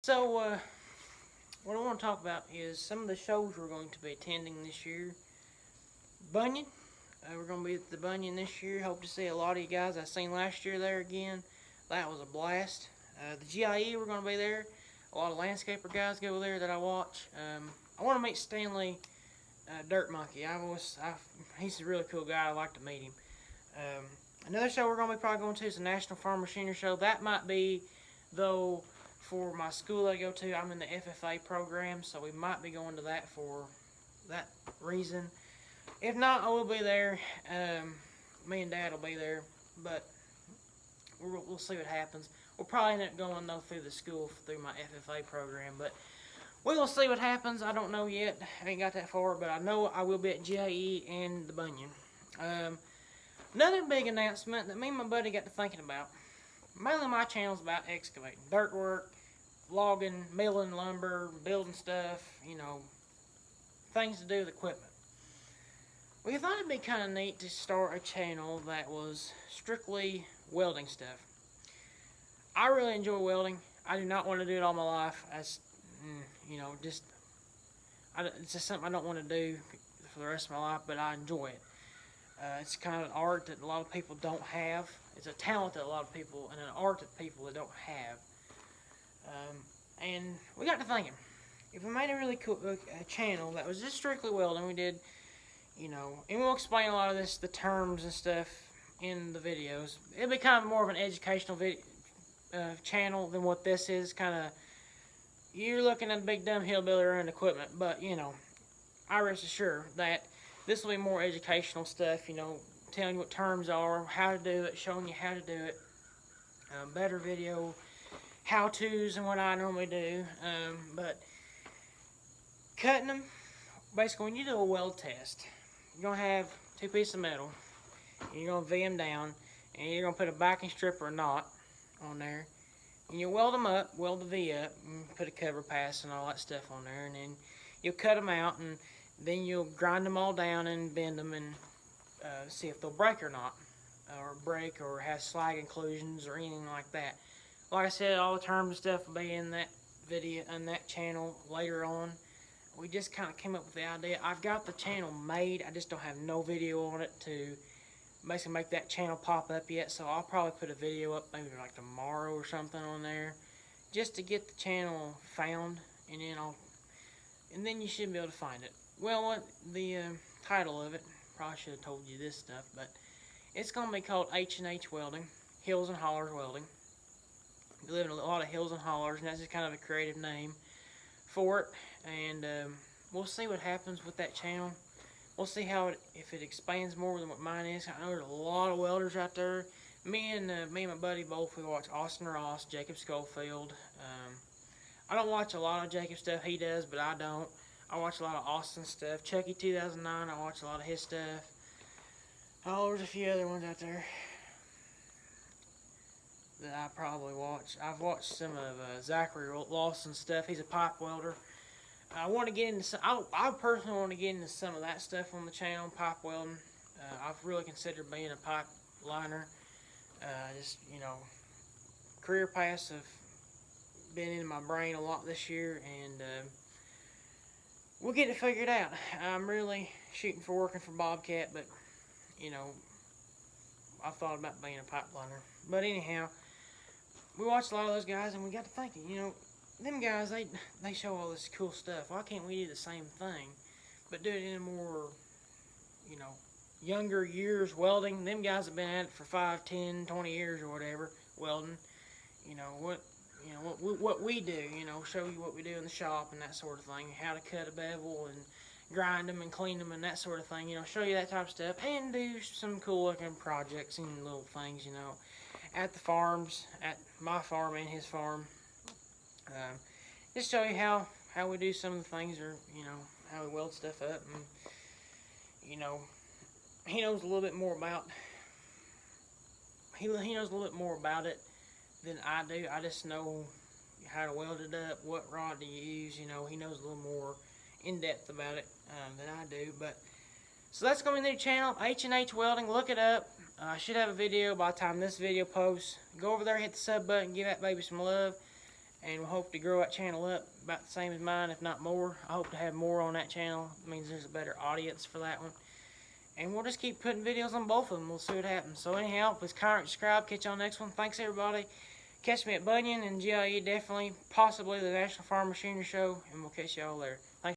So, what I want to talk about is some of the shows we're going to be attending this year. Bunyan, we're going to be at the Bunyan this year. Hope to see a lot of you guys I seen last year there again. That was a blast. The GIE, we're going to be there. A lot of landscaper guys go there that I watch. I want to meet Stanley Dirt Monkey. He's a really cool guy. I like to meet him. Another show we're going to be probably going to is the National Farm Machinery Show. That might be, though, for my school I go to. I'm in the FFA program, so we might be going to that for that reason. If not, I will be there. Me and Dad will be there, but we'll see what happens. We'll probably end up going, though, through the school, through my FFA program, but we will see what happens. I don't know yet. I ain't got that far, but I know I will be at GAE and the Bunyan. Another big announcement that me and my buddy got to thinking about. Mainly my channel's about excavating, dirt work, logging, milling lumber, building stuff, things to do with equipment. We thought it'd be kind of neat to start a channel that was strictly welding stuff. I really enjoy welding. I do not want to do it all my life. It's just something I don't want to do for the rest of my life, but I enjoy it. It's kind of an art that a lot of people don't have. It's a talent that a lot of people, and an art that people that don't have. And we got to thinking, if we made a really cool channel that was just strictly welding, we did, and we'll explain a lot of this, the terms and stuff in the videos. It'll be kind of more of an educational channel than what this is. Kind of, you're looking at a big dumb hillbilly around equipment, but I rest assured that this will be more educational stuff, telling you what terms are, how to do it, showing you how to do it. Better video how-tos and what I normally do. But cutting them, basically when you do a weld test, you're going to have two pieces of metal, and you're going to V them down, and you're going to put a backing strip or a knot on there, and you weld them up, weld the V up, and put a cover pass and all that stuff on there, and then you'll cut them out, and then you'll grind them all down and bend them and see if they'll break or not, or break or have slag inclusions or anything like that. Like I said, all the terms and stuff will be in that video, on that channel later on. We just kind of came up with the idea. I've got the channel made, I just don't have no video on it to basically make that channel pop up yet, so I'll probably put a video up maybe like tomorrow or something on there, just to get the channel found, and then you should be able to find it. Well, the title of it, probably should have told you this stuff, but it's going to be called H&H Welding, Hills and Hollers Welding. We live in a lot of hills and hollers, and that's just kind of a creative name for it. And we'll see what happens with that channel. We'll see if it expands more than what mine is. I know there's a lot of welders out there. Me and my buddy both, we watch Austin Ross, Jacob Schofield. I don't watch a lot of Jacob stuff he does, but I don't. I watch a lot of Austin stuff. Chucky 2009, I watch a lot of his stuff. Oh, there's a few other ones out there that I probably watch. I've watched some of Zachary Lawson's stuff. He's a pipe welder. I want to get into some, I personally want to get into some of that stuff on the channel, pipe welding. I've really considered being a pipe liner. Career paths have been in my brain a lot this year, and we'll get it figured out. I'm really shooting for working for Bobcat, but I thought about being a pipe liner. But anyhow, we watched a lot of those guys, and we got to thinking, them guys, they show all this cool stuff. Why can't we do the same thing, but do it in a more, younger years welding? Them guys have been at it for 5, 10, 20 years or whatever, welding. What we do, show you what we do in the shop and that sort of thing, how to cut a bevel and grind them and clean them and that sort of thing, show you that type of stuff, and do some cool looking projects and little things, at the farms, at my farm and his farm. Just show you how we do some of the things, or how we weld stuff up, and he knows a little bit more about he knows a little bit more about it than I do. I just know how to weld it up, what rod to use. He knows a little more in depth about it than I do. But so that's going to be the new channel, H&H Welding. Look it up. I should have a video by the time this video posts. Go over there, hit the sub button, give that baby some love. and we'll hope to grow that channel up about the same as mine, if not more. I hope to have more on that channel. It means there's a better audience for that one. And we'll just keep putting videos on both of them. We'll see what happens. So anyhow, please comment, subscribe. Catch you on the next one. Thanks, everybody. Catch me at Bunyan and GIE, definitely, possibly the National Farm Machinery Show, and we'll catch y'all there. Thanks.